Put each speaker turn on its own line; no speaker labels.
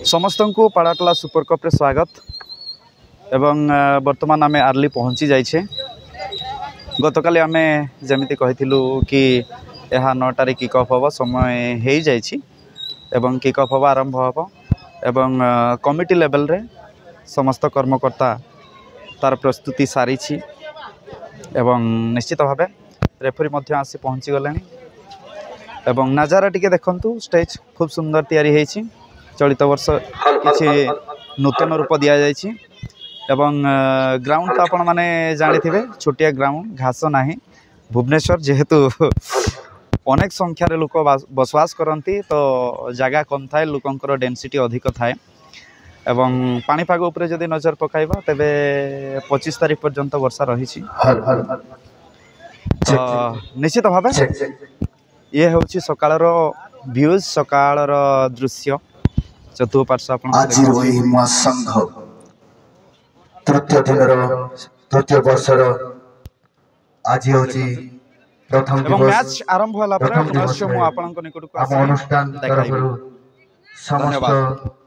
समस्त को पाड़ाटला super cup रे स्वागत एवं वर्तमान आम आर्ली पहुँची जाइए। गतकाली आम जमी कही कि यह 9टार किक अफ हम समय हो जाइए किक अफ हम आरंभ हम एवं कमिटी लेवल रे समस्त कर्मकर्ता तार प्रस्तुति सारी एवं निश्चित भाव रेफरी आसी पहुँची गले एवं नजारा टिके देखंतु स्टेज खूब सुंदर तैयारी होती। चलित वर्ष किसी नूतन रूप दि जाइए एवं ग्राउंड तो आपण माने जानी थे छोटिया ग्राउंड घास ना भुवनेश्वर जेहेतु अनेक संख्यार लोक बसवास करती तो जगह कम थाए लोकंर डेनसीटी अधिक थाए एवं पाणीपाग उपरे जदि नजर पकाइबा तेबे 25 तारीख पर्यंत वर्षा रही निश्चित भाव ये हूँ सकाळर व्यूज सकाळर दृश्य चतुर्पार्श्व
आज महासंघ तृतीय दिन तृतीय वर्षर आज हूँ प्रथम
मैच आरंभ होला अनुष्ठान
समस्त